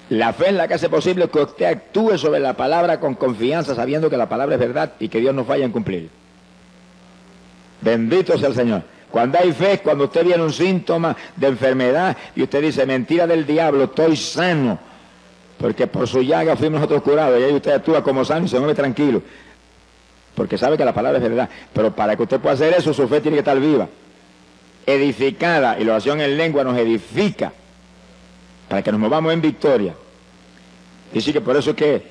La fe es la que hace posible que usted actúe sobre la palabra con confianza, sabiendo que la palabra es verdad y que Dios no falla en cumplir. Bendito sea el Señor. Cuando hay fe es cuando usted viene un síntoma de enfermedad y usted dice, mentira del diablo, estoy sano, porque por su llaga fuimos nosotros curados, y ahí usted actúa como sano y se mueve tranquilo, porque sabe que la palabra es verdad. Pero para que usted pueda hacer eso, su fe tiene que estar viva, edificada, y la oración en lengua nos edifica, para que nos movamos en victoria. Y sí que por eso es que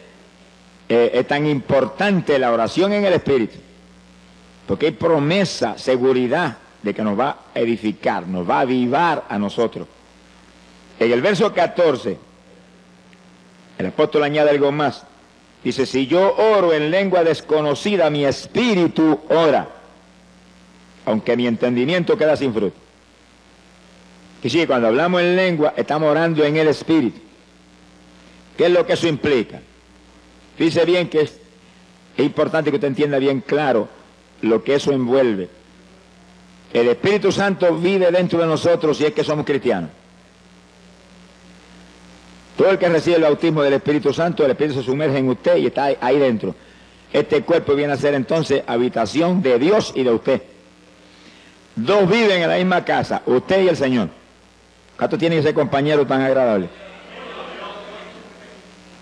es tan importante la oración en el Espíritu, porque hay promesa, seguridad de que nos va a edificar, nos va a avivar a nosotros. En el verso 14, el apóstol añade algo más. Dice, si yo oro en lengua desconocida, mi espíritu ora, aunque mi entendimiento queda sin fruto. Y sí, cuando hablamos en lengua, estamos orando en el Espíritu. ¿Qué es lo que eso implica? Dice bien que es importante que usted entienda bien claro lo que eso envuelve. El Espíritu Santo vive dentro de nosotros si es que somos cristianos. Todo el que recibe el bautismo del Espíritu Santo, el Espíritu se sumerge en usted y está ahí dentro. Este cuerpo viene a ser entonces habitación de Dios y de usted. Dos viven en la misma casa, usted y el Señor. ¿Cuánto tiene ese compañero tan agradable?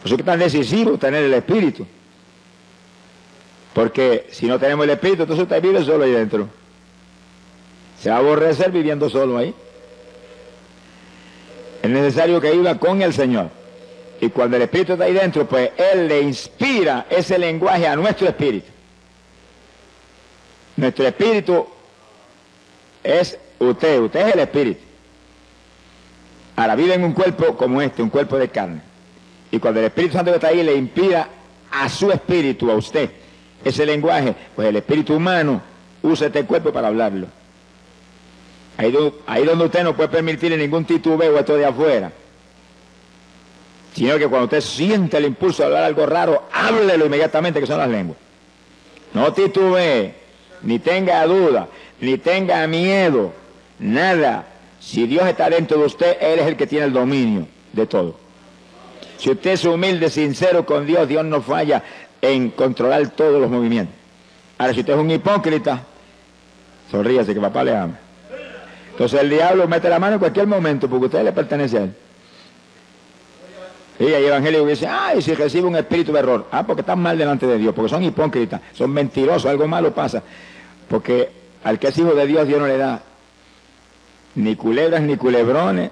Por eso es que es tan decisivo tener el Espíritu. Porque si no tenemos el Espíritu, entonces usted vive solo ahí dentro. Se va a aborrecer viviendo solo ahí. Es necesario que viva con el Señor. Y cuando el Espíritu está ahí dentro, pues Él le inspira ese lenguaje a nuestro espíritu. Nuestro espíritu es usted es el Espíritu. Ahora vive en un cuerpo como este, un cuerpo de carne. Y cuando el Espíritu Santo que está ahí le inspira a su espíritu, a usted, ese lenguaje, pues el espíritu humano usa este cuerpo para hablarlo. Ahí donde usted no puede permitirle ningún titubeo a esto de afuera, sino que cuando usted siente el impulso de hablar algo raro, háblelo inmediatamente, que son las lenguas. No titubee, ni tenga duda, ni tenga miedo, nada. Si Dios está dentro de usted, Él es el que tiene el dominio de todo. Si usted es humilde, sincero con Dios, Dios no falla en controlar todos los movimientos. Ahora, si usted es un hipócrita, sonríase que papá le ama. Entonces el diablo mete la mano en cualquier momento porque usted le pertenece a él. Y hay evangélicos que dicen, ay, si recibe un espíritu de error. Ah, porque están mal delante de Dios, porque son hipócritas, son mentirosos, algo malo pasa. Porque al que es hijo de Dios, Dios no le da ni culebras ni culebrones,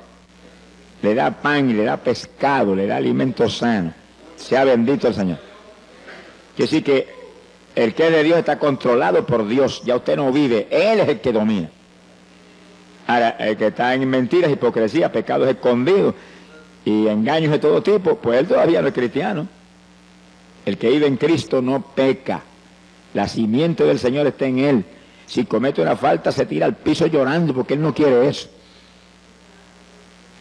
le da pan y le da pescado, le da alimento sano. Sea bendito el Señor. Quiere decir que el que es de Dios está controlado por Dios, ya usted no vive, Él es el que domina. Ahora, el que está en mentiras, hipocresía, pecados escondidos y engaños de todo tipo, pues él todavía no es cristiano. El que vive en Cristo no peca. La simiente del Señor está en él. Si comete una falta, se tira al piso llorando porque él no quiere eso.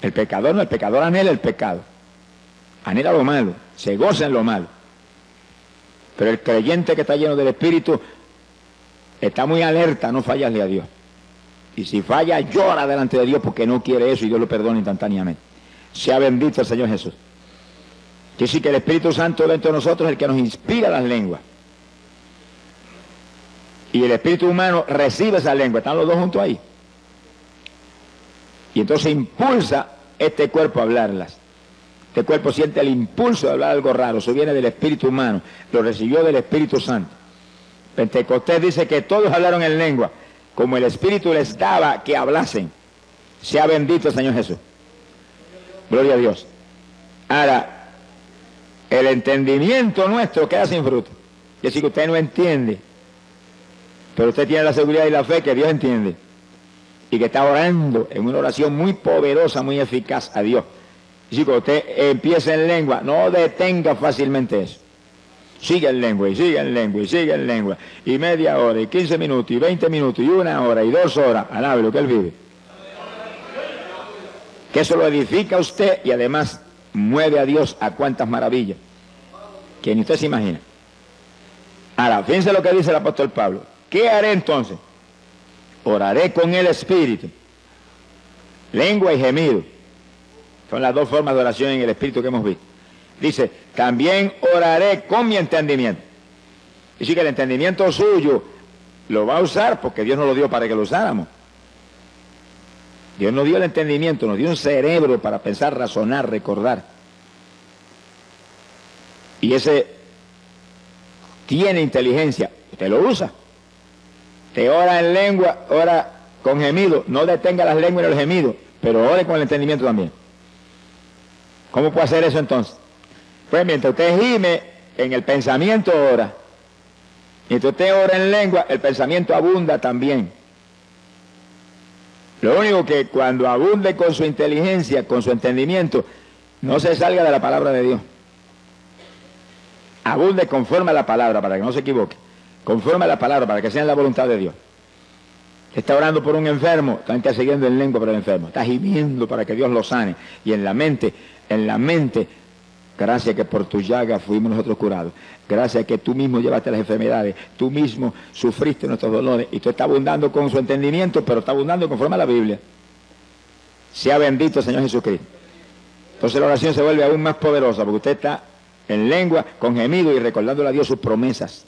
El pecador no, el pecador anhela el pecado. Anhela lo malo, se goza en lo malo. Pero el creyente que está lleno del Espíritu está muy alerta, no fallarle a Dios. Y si falla, llora delante de Dios porque no quiere eso y Dios lo perdona instantáneamente. Sea bendito el Señor Jesús. Quiere decir que el Espíritu Santo dentro de nosotros es el que nos inspira las lenguas. Y el espíritu humano recibe esa lengua, están los dos juntos ahí. Y entonces impulsa este cuerpo a hablarlas. Este cuerpo siente el impulso de hablar algo raro, eso viene del espíritu humano, lo recibió del Espíritu Santo. Pentecostés dice que todos hablaron en lengua, como el Espíritu les daba que hablasen. Sea bendito el Señor Jesús. Gloria a Dios. Ahora, el entendimiento nuestro queda sin fruto. Es decir, que usted no entiende, pero usted tiene la seguridad y la fe que Dios entiende. Y que está orando en una oración muy poderosa, muy eficaz a Dios. Y si cuando usted empieza en lengua, no detenga fácilmente eso. Sigue en lengua, y sigue en lengua, y sigue en lengua. Y media hora, y 15 minutos, y 20 minutos, y 1 hora, y 2 horas. Alabe lo que él vive. Que eso lo edifica a usted y además mueve a Dios a cuantas maravillas que ni usted se imagina. Ahora, fíjense lo que dice el apóstol Pablo. ¿Qué haré entonces? Oraré con el Espíritu, lengua y gemido. Son las dos formas de oración en el Espíritu que hemos visto. Dice, también oraré con mi entendimiento. Y sí que el entendimiento suyo lo va a usar porque Dios nos lo dio para que lo usáramos. Dios nos dio el entendimiento, nos dio un cerebro para pensar, razonar, recordar. Y ese tiene inteligencia, usted lo usa. Te ora en lengua, ora con gemido, no detenga las lenguas y los gemidos, pero ore con el entendimiento también. ¿Cómo puede hacer eso entonces? Pues mientras usted gime, en el pensamiento ora. Mientras usted ora en lengua, el pensamiento abunda también. Lo único que cuando abunde con su inteligencia, con su entendimiento, no se salga de la palabra de Dios. Abunde conforme a la palabra, para que no se equivoque. Conforme a la palabra, para que sea en la voluntad de Dios. Está orando por un enfermo, está intercediendo en lengua por el enfermo. Está gimiendo para que Dios lo sane. Y en la mente, gracias que por tu llaga fuimos nosotros curados. Gracias que tú mismo llevaste las enfermedades. Tú mismo sufriste nuestros dolores. Y tú estás abundando con su entendimiento, pero está abundando conforme a la Biblia. Sea bendito el Señor Jesucristo. Entonces la oración se vuelve aún más poderosa, porque usted está en lengua, con gemido y recordándole a Dios sus promesas.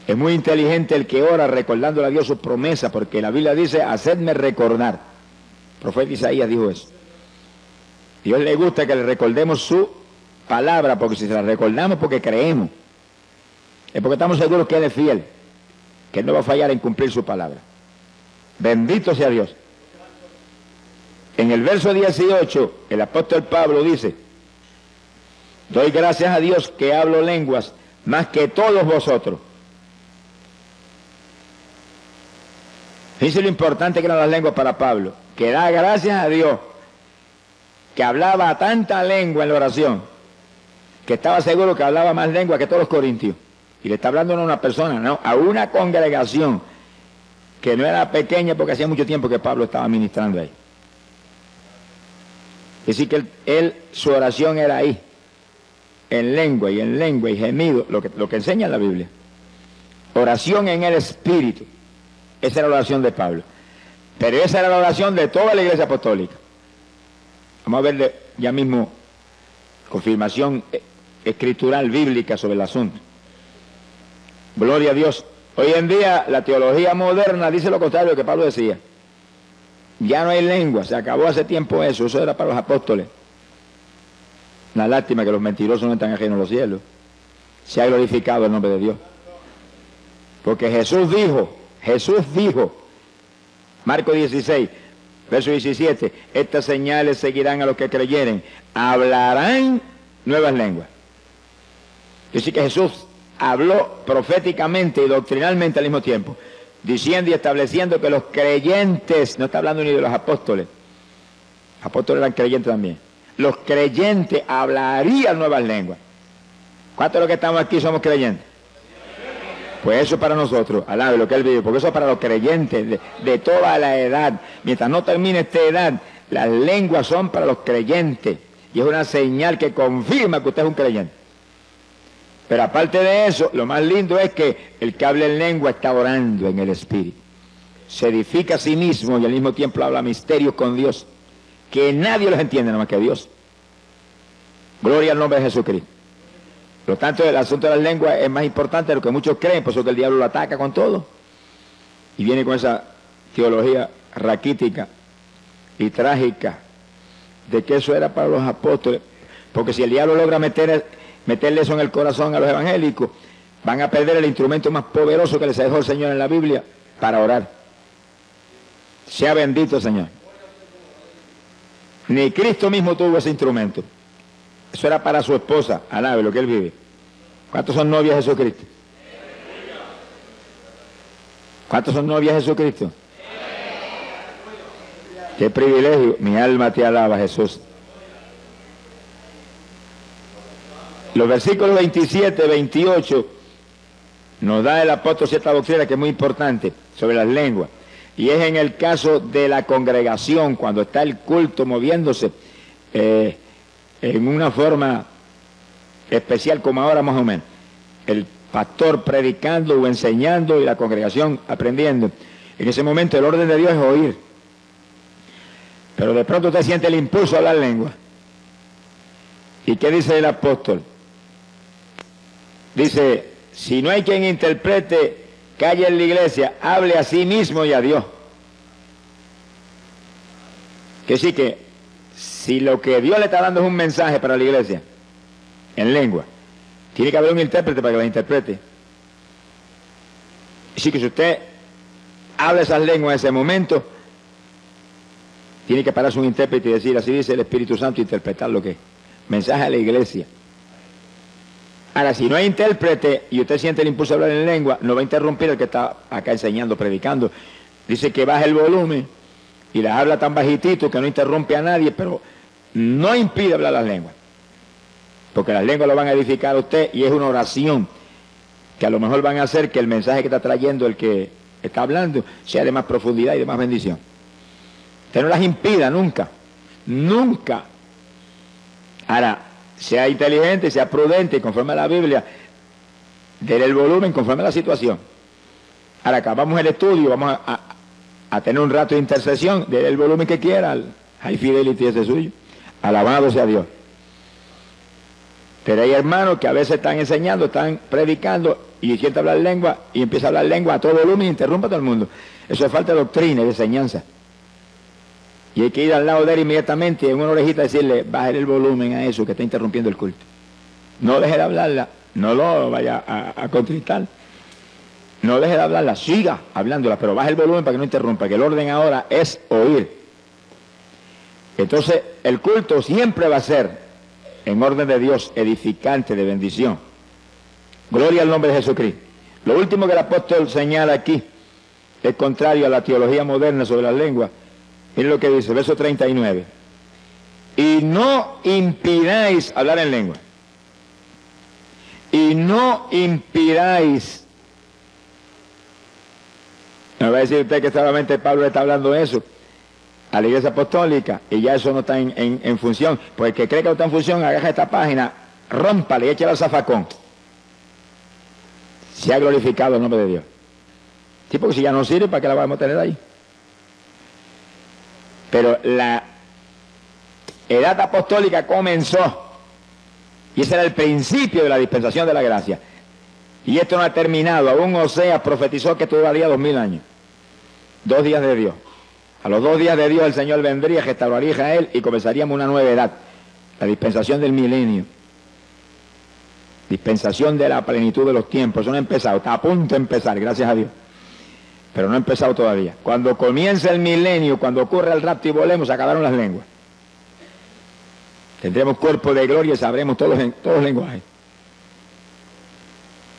Es muy inteligente el que ora recordándole a Dios sus promesas, porque la Biblia dice, hacedme recordar. El profeta Isaías dijo eso. Dios le gusta que le recordemos su palabra, porque si se la recordamos porque creemos, es porque estamos seguros que Él es fiel, que Él no va a fallar en cumplir su palabra. Bendito sea Dios. En el verso 18, el apóstol Pablo dice, doy gracias a Dios que hablo lenguas más que todos vosotros. Fíjense lo importante que eran las lenguas para Pablo, que da gracias a Dios que hablaba tanta lengua en la oración, que estaba seguro que hablaba más lengua que todos los corintios. Y le está hablando no a una persona, no, a una congregación que no era pequeña porque hacía mucho tiempo que Pablo estaba ministrando ahí. Es decir, que su oración era ahí, en lengua y gemido, lo que enseña la Biblia. Oración en el Espíritu. Esa era la oración de Pablo. Pero esa era la oración de toda la Iglesia Apostólica. Vamos a verle ya mismo confirmación escritural bíblica sobre el asunto. Gloria a Dios. Hoy en día la teología moderna dice lo contrario de lo que Pablo decía. Ya no hay lengua, se acabó hace tiempo eso era para los apóstoles. Una lástima que los mentirosos no están ajenos a los cielos. Se ha glorificado el nombre de Dios. Porque Jesús dijo, Marcos 16, verso 17, estas señales seguirán a los que creyeren, hablarán nuevas lenguas. Es decir, que Jesús habló proféticamente y doctrinalmente al mismo tiempo, diciendo y estableciendo que los creyentes, no está hablando ni de los apóstoles, los apóstoles eran creyentes también, los creyentes hablarían nuevas lenguas. ¿Cuántos de los que estamos aquí somos creyentes? Pues eso es para nosotros, alabe lo que Él vive, porque eso es para los creyentes de toda la edad. Mientras no termine esta edad, las lenguas son para los creyentes. Y es una señal que confirma que usted es un creyente. Pero aparte de eso, lo más lindo es que el que habla en lengua está orando en el Espíritu. Se edifica a sí mismo y al mismo tiempo habla misterios con Dios, que nadie los entiende nada más que Dios. Gloria al nombre de Jesucristo. Por lo tanto, el asunto de las lenguas es más importante de lo que muchos creen, por eso que el diablo lo ataca con todo. Y viene con esa teología raquítica y trágica de que eso era para los apóstoles. Porque si el diablo logra meterle eso en el corazón a los evangélicos, van a perder el instrumento más poderoso que les dejó el Señor en la Biblia para orar. Sea bendito el Señor. Ni Cristo mismo tuvo ese instrumento. Eso era para su esposa, alabe lo que Él vive. ¿Cuántos son novias de Jesucristo? ¿Cuántos son novias de Jesucristo? Qué privilegio, mi alma te alaba, Jesús. Los versículos 27, 28 nos da el apóstol cierta doctrina que es muy importante sobre las lenguas. Y es en el caso de la congregación, cuando está el culto moviéndose en una forma especial como ahora más o menos. El pastor predicando o enseñando y la congregación aprendiendo. En ese momento el orden de Dios es oír. Pero de pronto usted siente el impulso a hablar lengua. ¿Y qué dice el apóstol? Dice, si no hay quien interprete, calle en la iglesia, hable a sí mismo y a Dios. Que sí que, si lo que Dios le está dando es un mensaje para la iglesia, en lengua, tiene que haber un intérprete para que la interprete. Así que si usted habla esas lenguas en ese momento, tiene que pararse un intérprete y decir, así dice el Espíritu Santo, interpretar lo que es. Mensaje a la iglesia. Ahora, si no hay intérprete y usted siente el impulso de hablar en lengua, no va a interrumpir el que está acá enseñando, predicando. Dice que baje el volumen y las habla tan bajitito que no interrumpe a nadie, pero no impide hablar las lenguas. Porque las lenguas lo van a edificar a usted y es una oración que a lo mejor van a hacer que el mensaje que está trayendo el que está hablando sea de más profundidad y de más bendición. Usted no las impida nunca, nunca. Ahora, sea inteligente, sea prudente y conforme a la Biblia, déle el volumen conforme a la situación. Ahora acabamos el estudio, vamos a tener un rato de intercesión, déle el volumen que quiera, High Fidelity ese suyo, alabado sea Dios. Pero hay hermanos que a veces están enseñando, están predicando y siente hablar lengua y empieza a hablar lengua a todo volumen y interrumpe a todo el mundo. Eso es falta de doctrina y de enseñanza. Y hay que ir al lado de él inmediatamente y en una orejita decirle, bájale el volumen a eso que está interrumpiendo el culto. No deje de hablarla, no lo vaya a contristar. No deje de hablarla, siga hablándola, pero baje el volumen para que no interrumpa, que el orden ahora es oír. Entonces, el culto siempre va a ser en orden de Dios, edificante, de bendición. Gloria al nombre de Jesucristo. Lo último que el apóstol señala aquí es contrario a la teología moderna sobre las lenguas. Miren lo que dice, verso 39. Y no impidáis hablar en lengua. Y no impidáis. Me va a decir usted que solamente Pablo le está hablando eso a la iglesia apostólica y ya eso no está en función. Pues el que cree que no está en función, agarra esta página, rómpale y échale al zafacón. Se ha glorificado el nombre de Dios. Sí, porque si ya no sirve, ¿para qué la vamos a tener ahí? Pero la edad apostólica comenzó y ese era el principio de la dispensación de la gracia. Y esto no ha terminado. Aún Oseas profetizó que esto duraría 2000 años. 2 días de Dios. A los 2 días de Dios el Señor vendría, restauraría a Israel y comenzaríamos una nueva edad. La dispensación del milenio. Dispensación de la plenitud de los tiempos. Eso no ha empezado. Está a punto de empezar, gracias a Dios. Pero no ha empezado todavía. Cuando comience el milenio, cuando ocurra el rapto y volemos, se acabaron las lenguas. Tendremos cuerpo de gloria y sabremos todos los lenguajes.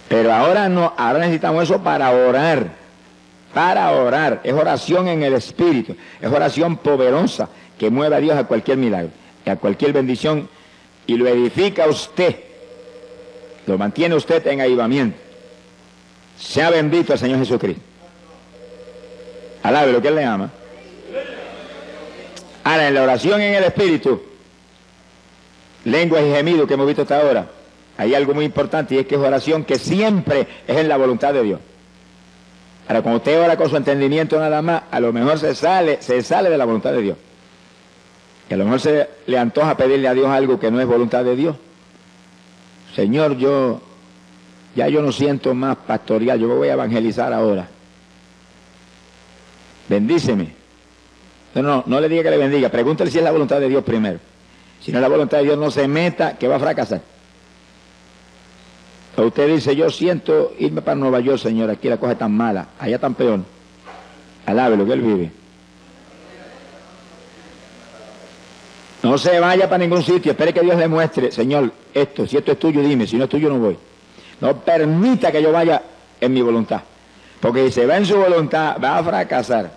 Pero ahora no, ahora necesitamos eso para orar. Para orar. Es oración en el Espíritu. Es oración poderosa que mueve a Dios a cualquier milagro, a cualquier bendición y lo edifica a usted. Lo mantiene usted en avivamiento. Sea bendito el Señor Jesucristo. Alabe lo que Él le ama. Ahora, en la oración en el Espíritu, lenguas y gemidos que hemos visto hasta ahora, hay algo muy importante y es que es oración que siempre es en la voluntad de Dios. Ahora, cuando usted ora con su entendimiento nada más, a lo mejor se sale de la voluntad de Dios. Y a lo mejor se le antoja pedirle a Dios algo que no es voluntad de Dios. Señor, yo no siento más pastorear, yo me voy a evangelizar ahora. Bendíceme. No le diga que le bendiga, pregúntele si es la voluntad de Dios primero. Si no es la voluntad de Dios, no se meta, que va a fracasar. O usted dice, yo siento irme para Nueva York, Señor, aquí la cosa es tan mala, allá tan peor. Alabe lo que Él vive. No se vaya para ningún sitio, espere que Dios le muestre, Señor, esto, si esto es tuyo, dime, si no es tuyo, no voy. No permita que yo vaya en mi voluntad, porque si se va en su voluntad, va a fracasar.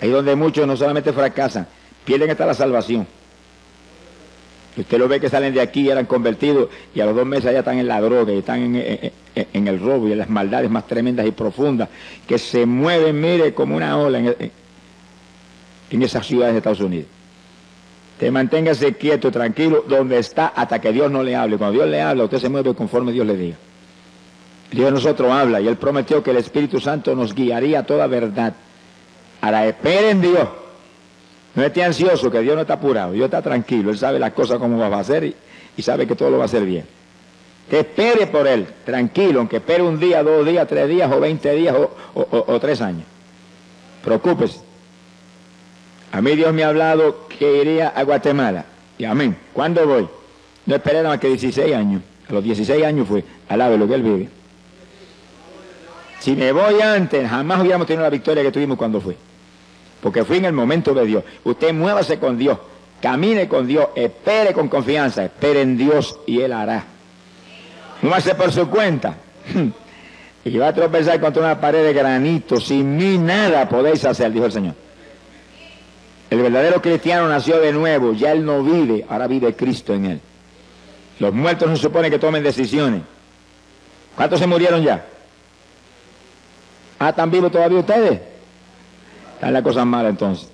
Ahí donde muchos no solamente fracasan, pierden hasta la salvación. Usted lo ve que salen de aquí y eran convertidos y a los 2 meses ya están en la droga y están en el robo y en las maldades más tremendas y profundas que se mueven, mire, como una ola en esas ciudades de Estados Unidos. Usted manténgase quieto, tranquilo, donde está hasta que Dios no le hable. Cuando Dios le habla, usted se mueve conforme Dios le diga. Dios de nosotros habla y Él prometió que el Espíritu Santo nos guiaría a toda verdad. Ahora esperen Dios. No esté ansioso, que Dios no está apurado, Dios está tranquilo, Él sabe las cosas como va a hacer y sabe que todo lo va a hacer bien. Que espere por Él, tranquilo, aunque espere un día, 2 días, 3 días, o 20 días, o 3 años. Preocúpese. A mí Dios me ha hablado que iría a Guatemala. Y amén. ¿Cuándo voy? No esperé nada más que 16 años. A los 16 años fue, al lado de lo que Él vive. Si me voy antes, jamás hubiéramos tenido la victoria que tuvimos cuando fui. Porque fui en el momento de Dios. Usted muévase con Dios, camine con Dios, espere con confianza, espere en Dios y Él hará. Muévase por su cuenta. Y va a tropezar contra una pared de granito. Sin mí nada podéis hacer, dijo el Señor. El verdadero cristiano nació de nuevo, ya él no vive, ahora vive Cristo en él. Los muertos no se supone que tomen decisiones. ¿Cuántos se murieron ya? Ah, ¿están vivos todavía ustedes? Están las cosas malas entonces.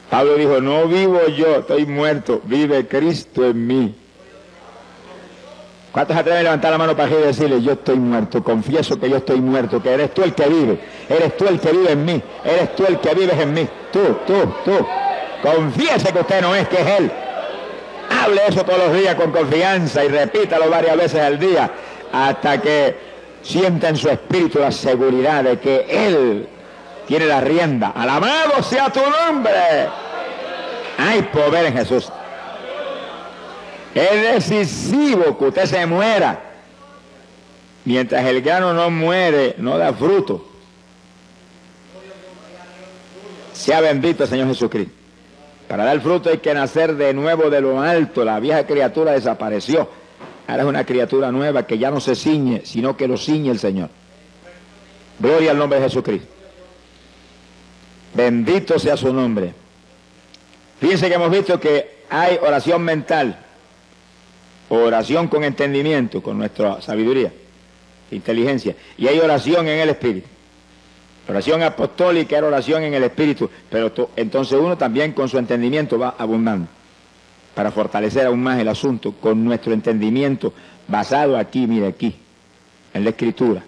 Pablo dijo, no vivo yo, estoy muerto, vive Cristo en mí. ¿Cuántos se atreven a levantar la mano para arriba y decirle, yo estoy muerto, confieso que yo estoy muerto, que eres tú el que vive, eres tú el que vive en mí, eres tú el que vives en mí, tú. Confiese que usted no es, que es Él. Hable eso todos los días con confianza y repítalo varias veces al día hasta que sienta en su espíritu la seguridad de que Él tiene la rienda. Alabado sea tu nombre. Hay poder en Jesús. Es decisivo que usted se muera. Mientras el grano no muere, no da fruto. Sea bendito el Señor Jesucristo. Para dar fruto hay que nacer de nuevo de lo alto. La vieja criatura desapareció. Ahora es una criatura nueva que ya no se ciñe, sino que lo ciñe el Señor. Gloria al nombre de Jesucristo. Bendito sea su nombre. Fíjense que hemos visto que hay oración mental. Oración con entendimiento, con nuestra sabiduría, inteligencia. Y hay oración en el Espíritu. Oración apostólica era oración en el Espíritu, pero entonces uno también con su entendimiento va abundando para fortalecer aún más el asunto con nuestro entendimiento basado aquí, mire aquí, en la Escritura.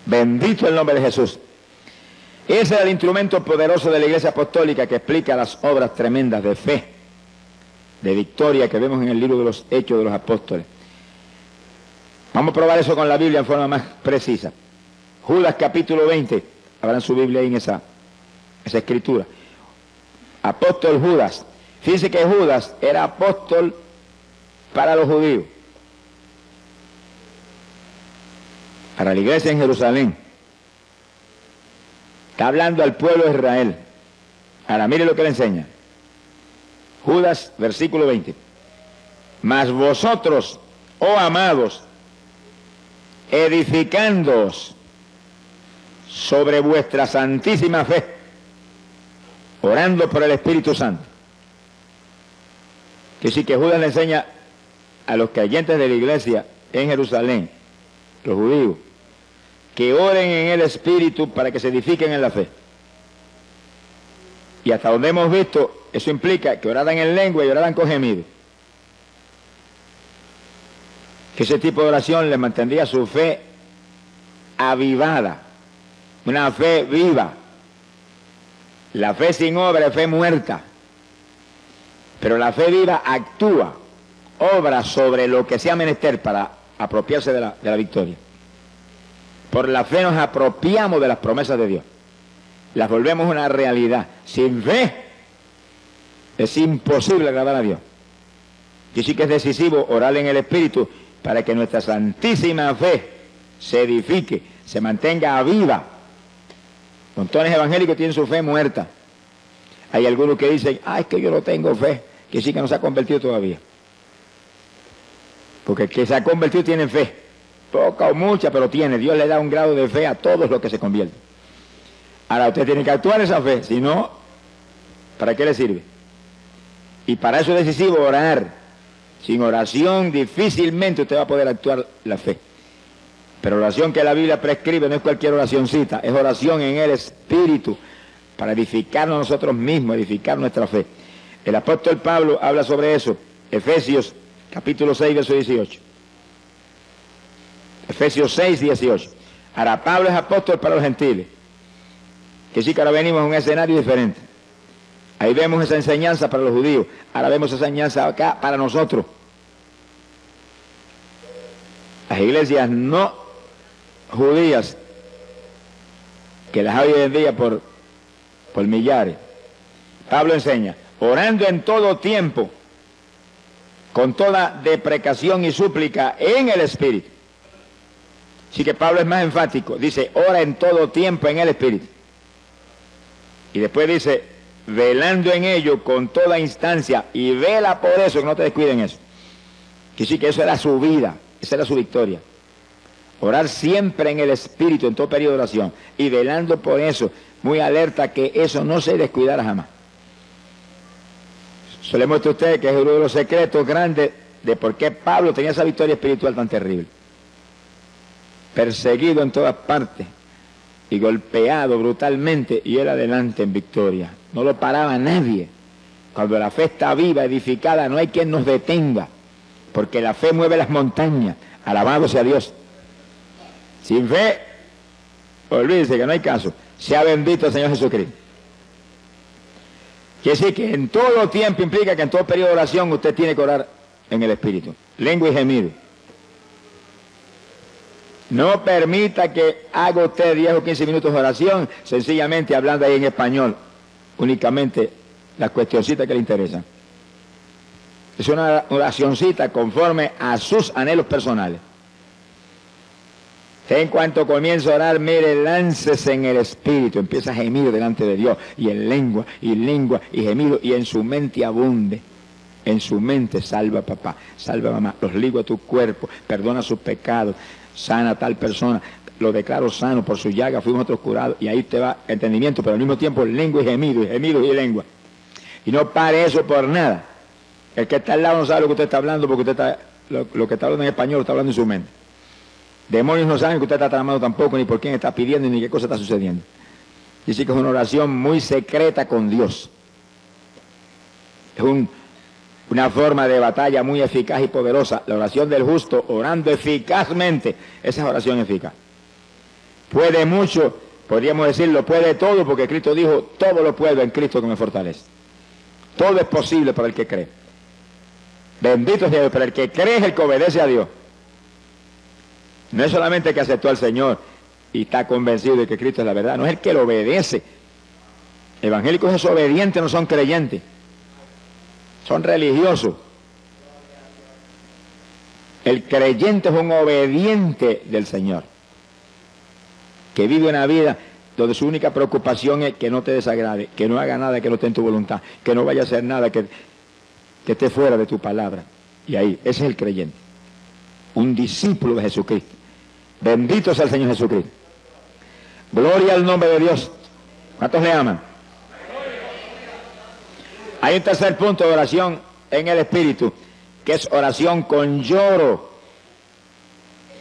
Bendito el nombre de Jesús. Ese es el instrumento poderoso de la Iglesia Apostólica que explica las obras tremendas de fe, de victoria que vemos en el libro de los Hechos de los Apóstoles. Vamos a probar eso con la Biblia en forma más precisa. Judas capítulo 20, abran su Biblia ahí en esa escritura. Apóstol Judas. Fíjense que Judas era apóstol para los judíos, para la iglesia en Jerusalén. Está hablando al pueblo de Israel. Ahora mire lo que le enseña. Judas, versículo 20. Mas vosotros, oh amados, edificándoos sobre vuestra santísima fe, orando por el Espíritu Santo. Que sí que Judas le enseña a los creyentes de la iglesia en Jerusalén, los judíos, que oren en el Espíritu para que se edifiquen en la fe. Y hasta donde hemos visto, eso implica que oraran en lengua y oraran con gemido. Que ese tipo de oración les mantendría su fe avivada, una fe viva. La fe sin obra es fe muerta, pero la fe viva actúa, obra sobre lo que sea menester para apropiarse de la victoria. Por la fe nos apropiamos de las promesas de Dios, las volvemos una realidad. Sin fe es imposible agradar a Dios. Y sí que es decisivo orar en el Espíritu para que nuestra santísima fe se edifique, se mantenga viva. Montones evangélicos tienen su fe muerta. Hay algunos que dicen, es que yo no tengo fe, que sí que no se ha convertido todavía. Porque el que se ha convertido tiene fe, poca o mucha, pero tiene. Dios le da un grado de fe a todos los que se convierten. Ahora usted tiene que actuar esa fe, si no, ¿para qué le sirve? Y para eso es decisivo orar. Sin oración difícilmente usted va a poder actuar la fe. Pero oración que la Biblia prescribe no es cualquier oracioncita, es oración en el Espíritu para edificarnos nosotros mismos, edificar nuestra fe. El apóstol Pablo habla sobre eso, Efesios capítulo 6, verso 18. Efesios 6, 18. Ahora Pablo es apóstol para los gentiles, Que sí que ahora venimos a un escenario diferente. Ahí vemos esa enseñanza para los judíos, ahora vemos esa enseñanza acá para nosotros. Las iglesias no judías, que las hay hoy en día por millares. Pablo enseña, orando en todo tiempo, con toda deprecación y súplica en el Espíritu. Así que Pablo es más enfático, dice, ora en todo tiempo en el Espíritu. Y después dice, velando en ello con toda instancia, y vela por eso, que no te descuiden eso. Que sí, que eso era su vida, esa era su victoria. Orar siempre en el Espíritu, en todo periodo de oración, y velando por eso, muy alerta que eso no se descuidara jamás. Eso le muestro a ustedes que es uno de los secretos grandes de por qué Pablo tenía esa victoria espiritual tan terrible. Perseguido en todas partes y golpeado brutalmente, y él adelante en victoria. No lo paraba nadie. Cuando la fe está viva, edificada, no hay quien nos detenga, porque la fe mueve las montañas. Alabado sea Dios. Sin fe, olvídese que no hay caso. Sea bendito el Señor Jesucristo. Quiere decir que en todo tiempo implica que en todo periodo de oración usted tiene que orar en el Espíritu. Lengua y gemido. No permita que haga usted 10 o 15 minutos de oración, sencillamente hablando ahí en español, únicamente las cuestioncitas que le interesan. Es una oracioncita conforme a sus anhelos personales. Usted en cuanto comienza a orar, mire, láncese en el Espíritu, empieza a gemir delante de Dios, y en lengua, y gemido, y en su mente abunde. En su mente, salva papá, salva mamá, los ligo a tu cuerpo, perdona sus pecados, sana a tal persona, lo declaro sano, por su llaga fuimos nosotros curados, y ahí te va entendimiento, pero al mismo tiempo lengua y gemido y lengua. Y no pare eso por nada. El que está al lado no sabe lo que usted está hablando, porque usted está, lo que está hablando en español lo está hablando en su mente. Demonios no saben que usted está tramando tampoco, ni por quién está pidiendo, ni qué cosa está sucediendo. Dice que es una oración muy secreta con Dios. Es una forma de batalla muy eficaz y poderosa. La oración del justo, orando eficazmente, esa es oración eficaz. Puede mucho, podríamos decirlo, puede todo, porque Cristo dijo, todo lo puedo en Cristo que me fortalece. Todo es posible para el que cree. Bendito sea Dios, pero el que cree es el que obedece a Dios. No es solamente el que aceptó al Señor y está convencido de que Cristo es la verdad, no es el que lo obedece. Evangélicos desobedientes no son creyentes, son religiosos. El creyente es un obediente del Señor, que vive una vida donde su única preocupación es que no te desagrade, que no haga nada que no esté en tu voluntad, que no vaya a hacer nada que esté fuera de tu palabra. Y ahí, ese es el creyente, un discípulo de Jesucristo. Bendito sea el Señor Jesucristo. Gloria al nombre de Dios. ¿Cuántos le aman? Hay un tercer punto de oración en el Espíritu, que es oración con lloro,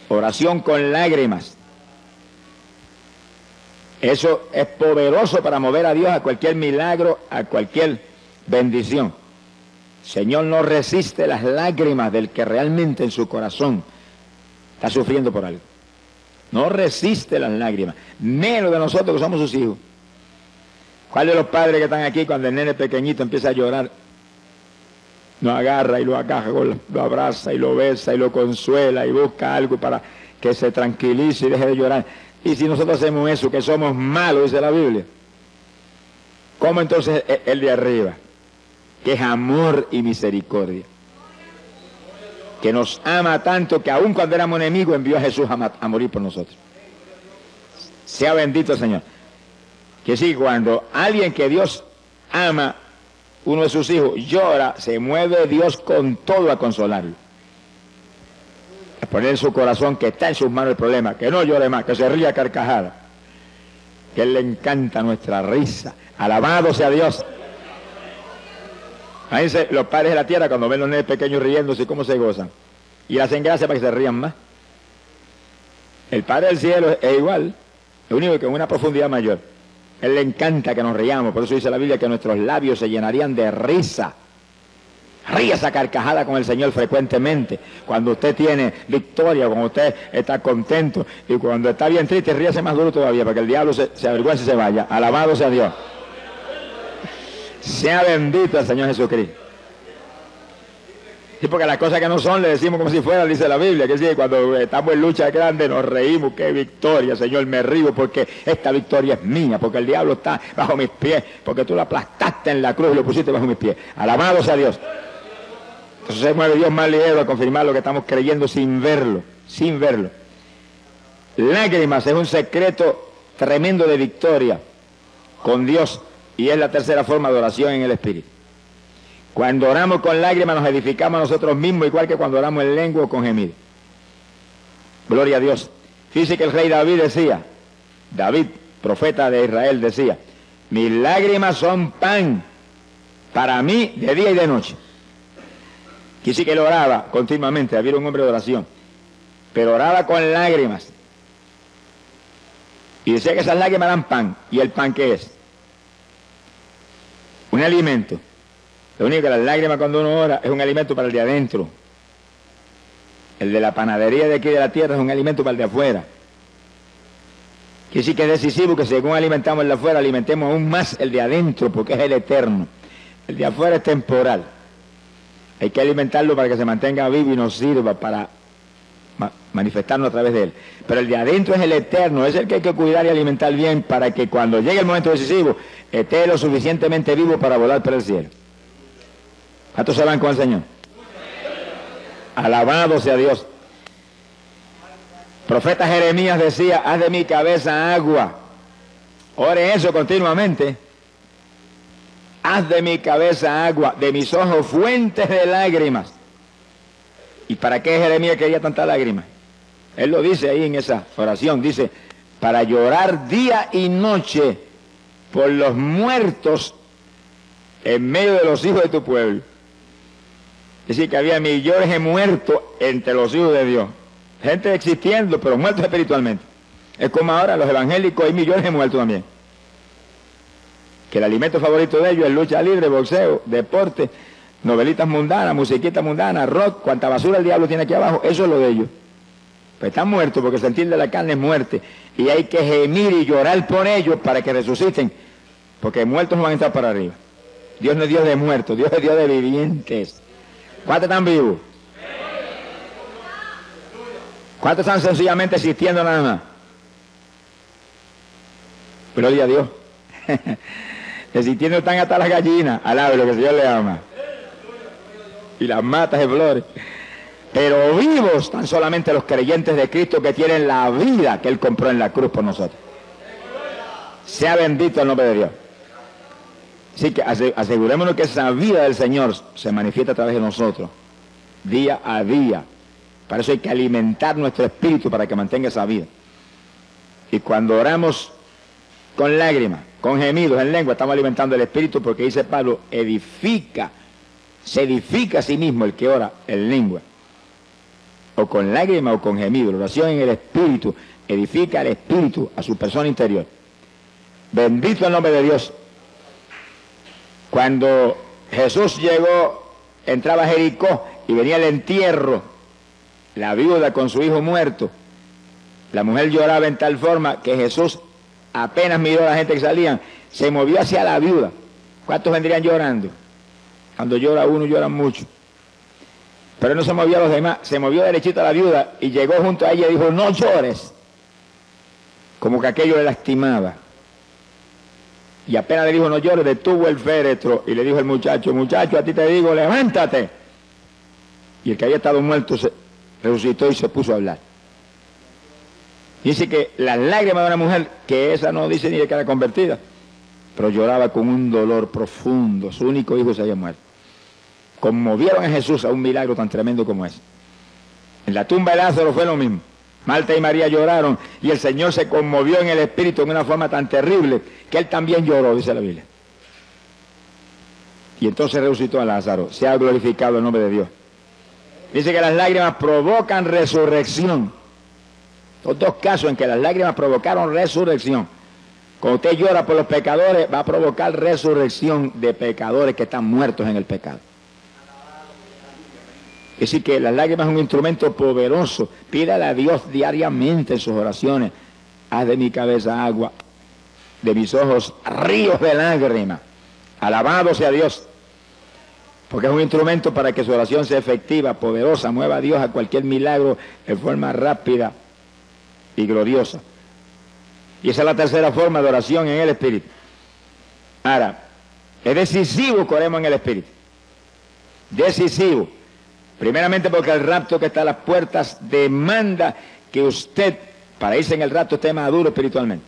oración con lágrimas. Eso es poderoso para mover a Dios a cualquier milagro, a cualquier bendición. El Señor no resiste las lágrimas del que realmente en su corazón está sufriendo por algo. No resiste las lágrimas, menos de nosotros que somos sus hijos. ¿Cuál de los padres que están aquí cuando el nene pequeñito empieza a llorar, lo agarra y lo agaja, lo abraza y lo besa y lo consuela y busca algo para que se tranquilice y deje de llorar? Y si nosotros hacemos eso, que somos malos, dice la Biblia, ¿cómo entonces el de arriba, que es amor y misericordia, que nos ama tanto que aun cuando éramos enemigos envió a Jesús a morir por nosotros? Sea bendito el Señor. Que sí, cuando alguien que Dios ama, uno de sus hijos, llora, se mueve Dios con todo a consolarlo, a poner en su corazón que está en sus manos el problema, que no llore más, que se ría a carcajada, que a Él le encanta nuestra risa. Alabado sea Dios. Fíjense, los padres de la tierra cuando ven los nenes pequeños riéndose, cómo se gozan, y hacen gracia para que se rían más. El Padre del cielo es igual, lo único que en una profundidad mayor. Él le encanta que nos riamos, por eso dice la Biblia que nuestros labios se llenarían de risa Ríase a carcajada con el Señor frecuentemente. Cuando usted tiene victoria, cuando usted está contento. Y cuando está bien triste, ríase más duro todavía, para que el diablo se avergüence y se vaya. Alabado sea Dios. Sea bendito el Señor Jesucristo. Sí, porque las cosas que no son le decimos como si fueran, dice la Biblia, que sí, cuando estamos en lucha grande nos reímos, qué victoria, Señor, me río porque esta victoria es mía, porque el diablo está bajo mis pies, porque tú lo aplastaste en la cruz y lo pusiste bajo mis pies. Alabado sea Dios. Entonces se mueve Dios más ligero a confirmar lo que estamos creyendo sin verlo, sin verlo. Lágrimas es un secreto tremendo de victoria con Dios y es la tercera forma de oración en el Espíritu. Cuando oramos con lágrimas nos edificamos a nosotros mismos, igual que cuando oramos en lengua o con gemido. Gloria a Dios. Fíjese que el rey David decía, David, profeta de Israel, decía, mis lágrimas son pan para mí de día y de noche. Quise que él oraba continuamente, había un hombre de oración, pero oraba con lágrimas. Y decía que esas lágrimas eran pan. ¿Y el pan qué es? Un alimento. Lo único que las lágrimas cuando uno ora es un alimento para el de adentro. El de la panadería de aquí de la tierra es un alimento para el de afuera. Que sí que es decisivo que según alimentamos el de afuera, alimentemos aún más el de adentro, porque es el eterno. El de afuera es temporal. Hay que alimentarlo para que se mantenga vivo y nos sirva para manifestarnos a través de él. Pero el de adentro es el eterno, es el que hay que cuidar y alimentar bien para que cuando llegue el momento decisivo esté lo suficientemente vivo para volar por el cielo. ¿Cuántos se van con el Señor? Alabado sea Dios. Profeta Jeremías decía, haz de mi cabeza agua. Ore eso continuamente. Haz de mi cabeza agua, de mis ojos fuentes de lágrimas. ¿Y para qué Jeremías quería tantas lágrimas? Él lo dice ahí en esa oración, dice, para llorar día y noche por los muertos en medio de los hijos de tu pueblo. Es decir, que había millones de muertos entre los hijos de Dios. Gente existiendo, pero muertos espiritualmente. Es como ahora los evangélicos, hay millones de muertos también. Que el alimento favorito de ellos es lucha libre, boxeo, deporte, novelitas mundanas, musiquitas mundanas, rock, cuanta basura el diablo tiene aquí abajo, eso es lo de ellos. Pues están muertos porque el sentir de la carne es muerte. Y hay que gemir y llorar por ellos para que resuciten, porque muertos no van a estar para arriba. Dios no es Dios de muertos, Dios es Dios de vivientes. ¿Cuántos están vivos? ¿Cuántos están sencillamente existiendo nada más? Gloria a Dios. Existiendo están hasta las gallinas, alabe lo que el Señor le ama. Y las matas de flores. Pero vivos están solamente los creyentes de Cristo que tienen la vida que Él compró en la cruz por nosotros. Sea bendito el nombre de Dios. Así que asegurémonos que esa vida del Señor se manifiesta a través de nosotros, día a día. Para eso hay que alimentar nuestro espíritu para que mantenga esa vida. Y cuando oramos con lágrimas, con gemidos en lengua, estamos alimentando el espíritu porque dice Pablo, se edifica a sí mismo el que ora en lengua. O con lágrimas o con gemidos. La oración en el espíritu edifica el espíritu a su persona interior. Bendito el nombre de Dios. Cuando Jesús llegó, entraba a Jericó y venía el entierro, la viuda con su hijo muerto, la mujer lloraba en tal forma que Jesús apenas miró a la gente que salían, se movió hacia la viuda. ¿Cuántos vendrían llorando? Cuando llora uno, lloran mucho. Pero no se movió a los demás, se movió derechito a la viuda y llegó junto a ella y dijo, no llores. Como que aquello le lastimaba. Y apenas le dijo, no llores, detuvo el féretro y le dijo al muchacho, muchacho, a ti te digo, levántate. Y el que había estado muerto se resucitó y se puso a hablar. Dice que las lágrimas de una mujer, que esa no dice ni de que era convertida, pero lloraba con un dolor profundo, su único hijo se había muerto. Conmovieron a Jesús a un milagro tan tremendo como ese. En la tumba de Lázaro fue lo mismo. Marta y María lloraron y el Señor se conmovió en el espíritu en una forma tan terrible que Él también lloró, dice la Biblia. Y entonces resucitó a Lázaro. Se ha glorificado el nombre de Dios. Dice que las lágrimas provocan resurrección. Los dos casos en que las lágrimas provocaron resurrección. Cuando usted llora por los pecadores, va a provocar resurrección de pecadores que están muertos en el pecado. Es decir, que las lágrimas son un instrumento poderoso. Pídale a Dios diariamente en sus oraciones. Haz de mi cabeza agua, de mis ojos ríos de lágrimas. Alabado sea Dios. Porque es un instrumento para que su oración sea efectiva, poderosa, mueva a Dios a cualquier milagro en forma rápida y gloriosa. Y esa es la tercera forma de oración en el Espíritu. Ahora, es decisivo que oremos en el Espíritu. Decisivo. Primeramente porque el rapto que está a las puertas demanda que usted, para irse en el rapto, esté maduro espiritualmente.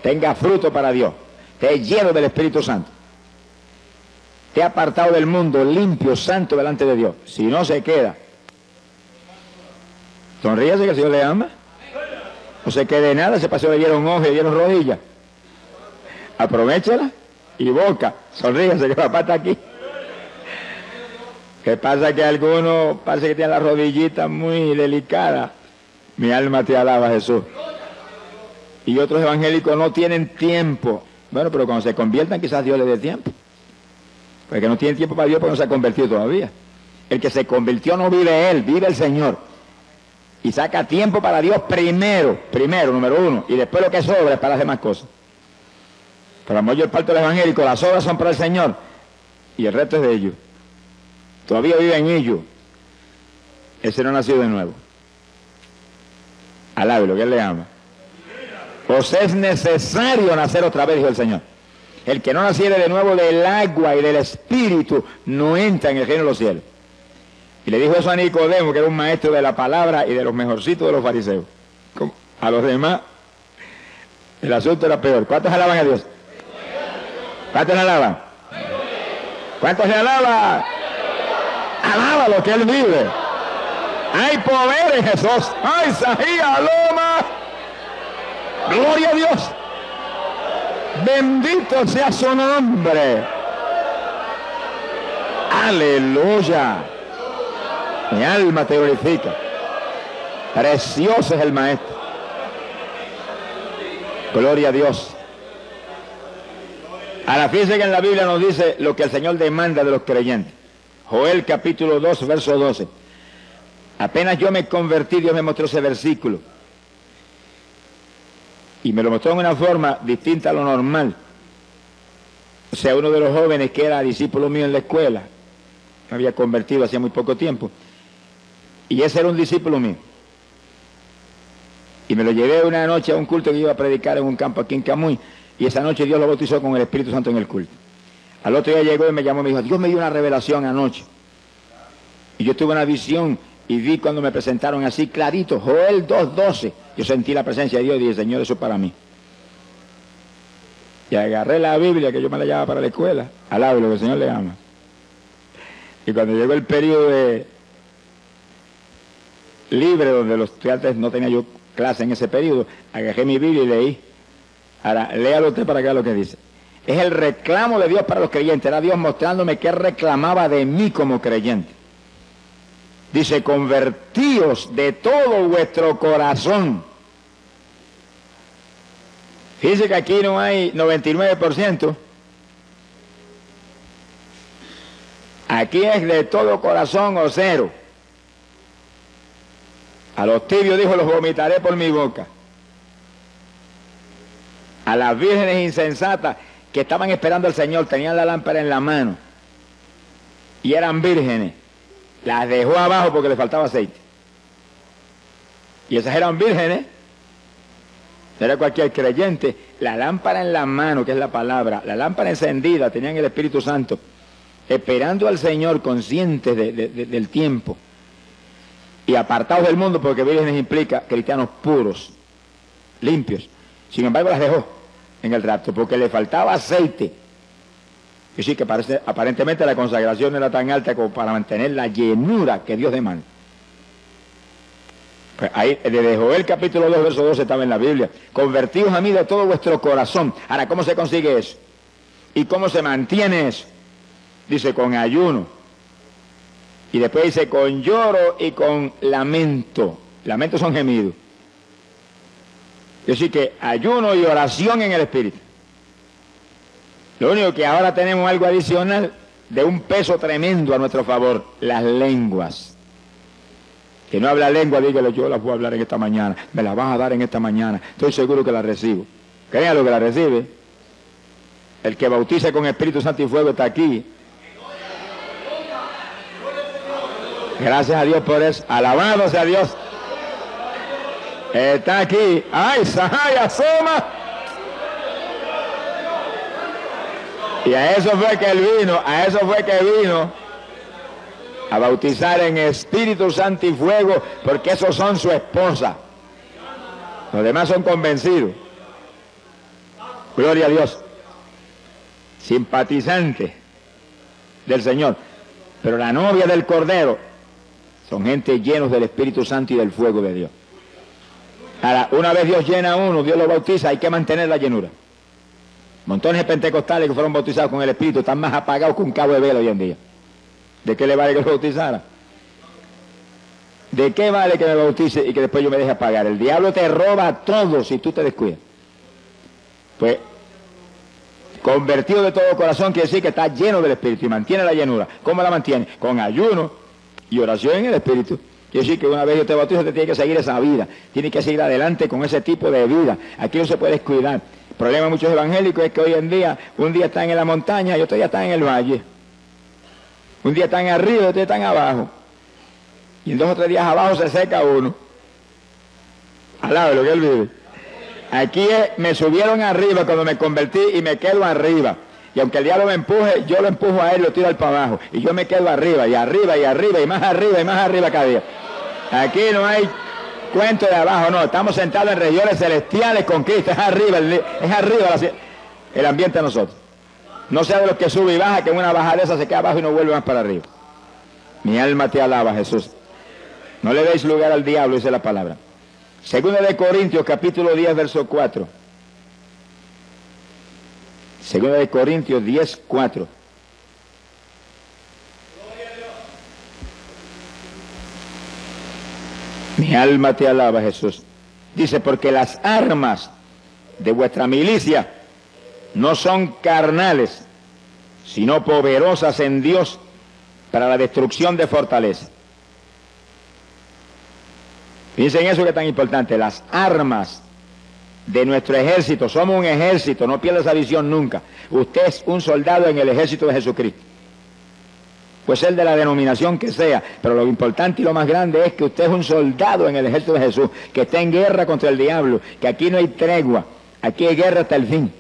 Tenga fruto para Dios. Esté lleno del Espíritu Santo. Esté apartado del mundo, limpio, santo delante de Dios. Si no se queda. Sonríase que el Señor le ama. No se quede nada, ese paseo le dieron ojos y le dieron rodillas. Aprovéchala y boca. Sonríase que papá está aquí. ¿Qué pasa? Que algunos parece que tienen las rodillitas muy delicadas. Mi alma te alaba, Jesús. Y otros evangélicos no tienen tiempo. Bueno, pero cuando se conviertan quizás Dios les dé tiempo. Porque no tienen tiempo para Dios porque no se ha convertido todavía. El que se convirtió no vive él, vive el Señor. Y saca tiempo para Dios primero, número uno. Y después lo que sobra es para las demás cosas. Pero la mayor parte de los evangélicos, las obras son para el Señor. Y el resto es de ellos. Todavía vive en ellos. Ese no ha nacido de nuevo. Alábelo, que él le ama. Os es necesario nacer otra vez, dijo el Señor. El que no naciere de nuevo del agua y del Espíritu no entra en el reino de los cielos. Y le dijo eso a Nicodemo, que era un maestro de la palabra y de los mejorcitos de los fariseos. A los demás, el asunto era peor. ¿Cuántos alaban a Dios? ¿Cuántos le alaban? ¿Cuántos le alaban? Alábalo, que Él vive. Hay poder en Jesús. ¡Ay, Sahía, Loma! ¡Gloria a Dios! Bendito sea su nombre. ¡Aleluya! Mi alma te glorifica. Precioso es el Maestro. Gloria a Dios. Ahora fíjense que en la Biblia nos dice lo que el Señor demanda de los creyentes. Joel capítulo 2, verso 12. Apenas yo me convertí, Dios me mostró ese versículo. Y me lo mostró en una forma distinta a lo normal. O sea, uno de los jóvenes que era discípulo mío en la escuela, me había convertido hacía muy poco tiempo. Y ese era un discípulo mío. Y me lo llevé una noche a un culto que iba a predicar en un campo aquí en Camuy. Y esa noche Dios lo bautizó con el Espíritu Santo en el culto. Al otro día llegó y me llamó y me dijo, Dios me dio una revelación anoche. Y yo tuve una visión y vi cuando me presentaron así clarito, Joel 2:12. Yo sentí la presencia de Dios y dije, Señor, eso es para mí. Y agarré la Biblia, que yo me la llevaba para la escuela, alabo lo que el Señor le ama. Y cuando llegó el periodo de libre, donde los estudiantes no tenía yo clase en ese periodo, agarré mi Biblia y leí. Ahora, léalo usted para que vea lo que dice. Es el reclamo de Dios para los creyentes. Era Dios mostrándome qué reclamaba de mí como creyente. Dice, convertíos de todo vuestro corazón. Fíjense que aquí no hay 99%. Aquí es de todo corazón o cero. A los tibios dijo, los vomitaré por mi boca. A las vírgenes insensatas que estaban esperando al Señor, tenían la lámpara en la mano y eran vírgenes, las dejó abajo porque le faltaba aceite. Y esas eran vírgenes, no era cualquier creyente. La lámpara en la mano, que es la palabra, la lámpara encendida, tenían el Espíritu Santo, esperando al Señor, conscientes del tiempo y apartados del mundo, porque vírgenes implica cristianos puros, limpios. Sin embargo, las dejó en el rapto porque le faltaba aceite. Y sí que aparentemente la consagración no era tan alta como para mantener la llenura que Dios demanda. Pues ahí, desde Joel capítulo 2, verso 12 estaba en la Biblia. Convertíos a mí de todo vuestro corazón. Ahora, ¿cómo se consigue eso? ¿Y cómo se mantiene eso? Dice, con ayuno. Y después dice, con lloro y con lamento. Lamentos son gemidos. Es decir, que ayuno y oración en el Espíritu. Lo único que ahora tenemos algo adicional, de un peso tremendo a nuestro favor, las lenguas. Que no habla lengua, dígale, yo las voy a hablar en esta mañana, me las vas a dar en esta mañana, estoy seguro que las recibo. Créalo que las recibe. El que bautiza con Espíritu Santo y fuego está aquí. Gracias a Dios por eso. Alabado sea Dios. Está aquí. ¡Ay, Sahai, asoma! Y a eso fue que él vino, a bautizar en Espíritu Santo y fuego, porque esos son su esposa. Los demás son convencidos. Gloria a Dios. Simpatizantes del Señor. Pero la novia del Cordero son gente llenos del Espíritu Santo y del fuego de Dios. Ahora, una vez Dios llena a uno, Dios lo bautiza, hay que mantener la llenura. Montones de pentecostales que fueron bautizados con el Espíritu están más apagados que un cabo de vela hoy en día. ¿De qué le vale que lo bautizara? ¿De qué vale que me bautice y que después yo me deje apagar? El diablo te roba todo si tú te descuidas. Pues, convertido de todo corazón quiere decir que está lleno del Espíritu y mantiene la llenura. ¿Cómo la mantiene? Con ayuno y oración en el Espíritu. Quiere decir que una vez yo te bautizo, te tiene que seguir esa vida. Tiene que seguir adelante con ese tipo de vida. Aquí no se puede descuidar. El problema de muchos evangélicos es que hoy en día, un día están en la montaña y otro día están en el valle. Un día están arriba y otro día están abajo. Y en 2 o 3 días abajo se seca uno. Al lado de lo que él vive. Aquí me subieron arriba cuando me convertí y me quedo arriba. Y aunque el diablo me empuje, yo lo empujo a él y lo tiro al para abajo. Y yo me quedo arriba, y arriba, y arriba, y más arriba cada día. Aquí no hay cuento de abajo, no. Estamos sentados en regiones celestiales con Cristo. Es arriba el ambiente de nosotros. No sea de los que sube y baja, que en una bajada esa se queda abajo y no vuelve más para arriba. Mi alma te alaba, Jesús. No le deis lugar al diablo, dice la palabra. Segunda de Corintios, capítulo 10, verso 4. Segunda de Corintios 10, 4. Mi alma te alaba, Jesús. Dice, porque las armas de vuestra milicia no son carnales, sino poderosas en Dios para la destrucción de fortalezas. Fíjense en eso que es tan importante, las armas de nuestro ejército. Somos un ejército, no pierda esa visión nunca. Usted es un soldado en el ejército de Jesucristo. Puede ser de la denominación que sea, pero lo importante y lo más grande es que usted es un soldado en el ejército de Jesús, que está en guerra contra el diablo, que aquí no hay tregua, aquí hay guerra hasta el fin,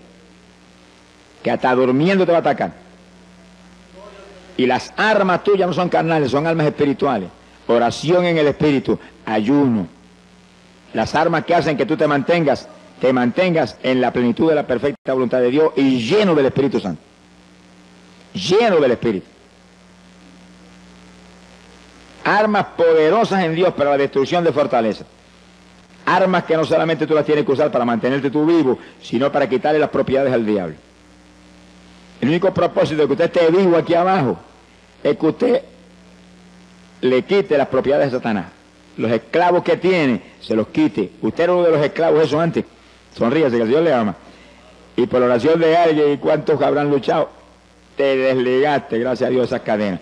que hasta durmiendo te va a atacar. Y las armas tuyas no son carnales, son armas espirituales. Oración en el Espíritu, ayuno. Las armas que hacen que tú te mantengas en la plenitud de la perfecta voluntad de Dios y lleno del Espíritu Santo. Lleno del Espíritu. Armas poderosas en Dios para la destrucción de fortalezas. Armas que no solamente tú las tienes que usar para mantenerte tú vivo, sino para quitarle las propiedades al diablo. El único propósito de que usted esté vivo aquí abajo es que usted le quite las propiedades de Satanás. Los esclavos que tiene, se los quite. Usted era uno de los esclavos, eso antes. Sonríase, que el Señor le ama. Y por la oración de alguien, ¿y cuántos habrán luchado? Te desligaste, gracias a Dios, esas cadenas.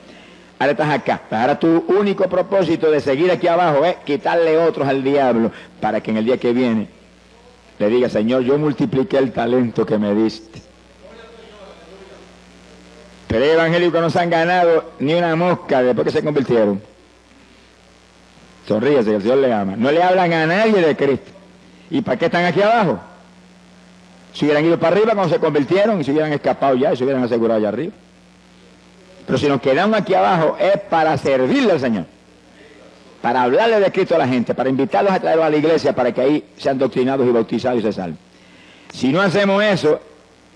Ahora estás acá. Ahora tu único propósito de seguir aquí abajo es quitarle otros al diablo, para que en el día que viene le diga, Señor, yo multipliqué el talento que me diste. Pero hay evangélicos que no se han ganado ni una mosca después que se convirtieron. Sonríese, que el Señor le ama. No le hablan a nadie de Cristo. ¿Y para qué están aquí abajo? Si hubieran ido para arriba cuando se convirtieron y se hubieran escapado ya y se hubieran asegurado allá arriba. Pero si nos quedamos aquí abajo es para servirle al Señor. Para hablarle de Cristo a la gente, para invitarlos a traerlos a la iglesia para que ahí sean doctrinados y bautizados y se salven. Si no hacemos eso,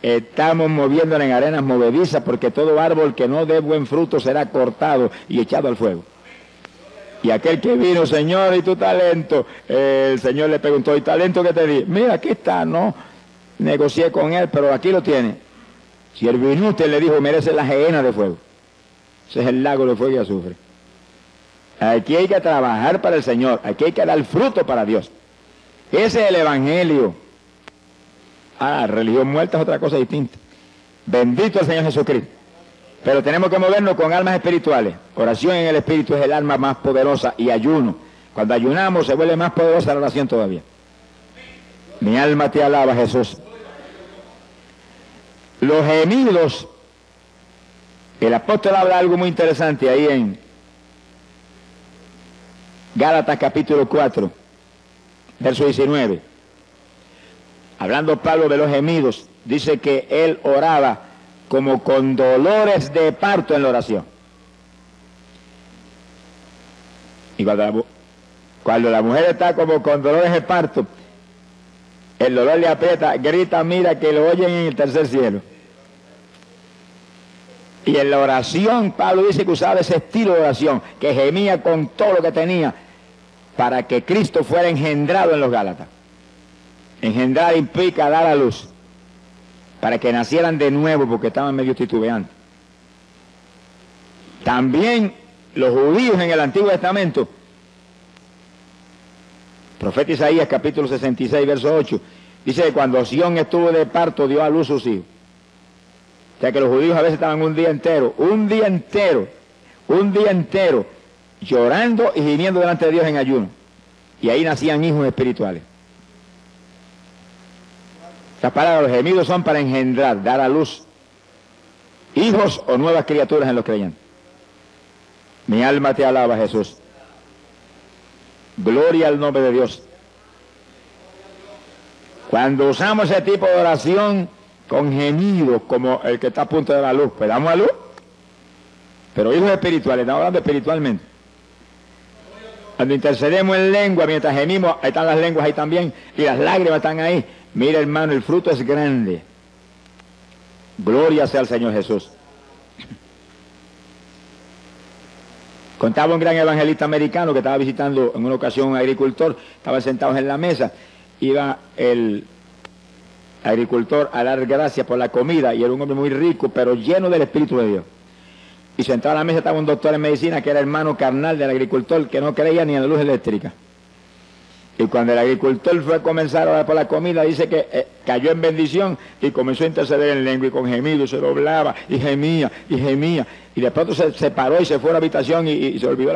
estamos moviéndonos en arenas movedizas, porque todo árbol que no dé buen fruto será cortado y echado al fuego. Y aquel que vino, Señor, ¿y tu talento? El Señor le preguntó, ¿y talento qué te di? Mira, aquí está, no negocié con él, pero aquí lo tiene. Si el vinute le dijo, merece la gehenna de fuego. Ese es el lago de fuego y azufre. Aquí hay que trabajar para el Señor, aquí hay que dar fruto para Dios. Ese es el Evangelio. Religión muerta es otra cosa distinta. Bendito el Señor Jesucristo. Pero tenemos que movernos con almas espirituales. Oración en el espíritu es el alma más poderosa, y ayuno. Cuando ayunamos se vuelve más poderosa la oración todavía. Mi alma te alaba, Jesús. Los gemidos, el apóstol habla algo muy interesante ahí en Gálatas capítulo 4, verso 19. Hablando Pablo de los gemidos, dice que él oraba como con dolores de parto en la oración. Y cuando la mujer está como con dolores de parto, el dolor le aprieta, grita, mira que lo oyen en el tercer cielo. Y en la oración, Pablo dice que usaba ese estilo de oración, que gemía con todo lo que tenía, para que Cristo fuera engendrado en los Gálatas. Engendrar implica dar a luz, para que nacieran de nuevo, porque estaban medio titubeantes. También los judíos en el Antiguo Testamento, profeta Isaías capítulo 66, verso 8, dice que cuando Sión estuvo de parto, dio a luz sus hijos. O sea que los judíos a veces estaban un día entero, llorando y gimiendo delante de Dios en ayuno. Y ahí nacían hijos espirituales. Las palabras, los gemidos son para engendrar, dar a luz hijos o nuevas criaturas en los creyentes. Mi alma te alaba, Jesús. Gloria al nombre de Dios. Cuando usamos ese tipo de oración con gemidos, como el que está a punto de dar luz, pues damos a luz. Pero hijos espirituales, estamos hablando espiritualmente. Cuando intercedemos en lengua, mientras gemimos, ahí están las lenguas ahí también, y las lágrimas están ahí. Mira, hermano, el fruto es grande. Gloria sea al Señor Jesús. Contaba un gran evangelista americano que estaba visitando en una ocasión un agricultor, estaban sentados en la mesa, iba el agricultor a dar gracias por la comida, y era un hombre muy rico, pero lleno del Espíritu de Dios. Y sentado a la mesa estaba un doctor en medicina que era hermano carnal del agricultor, que no creía ni en la luz eléctrica. Y cuando el agricultor fue a comenzar a orar por la comida, dice que cayó en bendición y comenzó a interceder en lengua y con gemido, y se doblaba y gemía, y de pronto se paró y se fue a la habitación y se olvidó.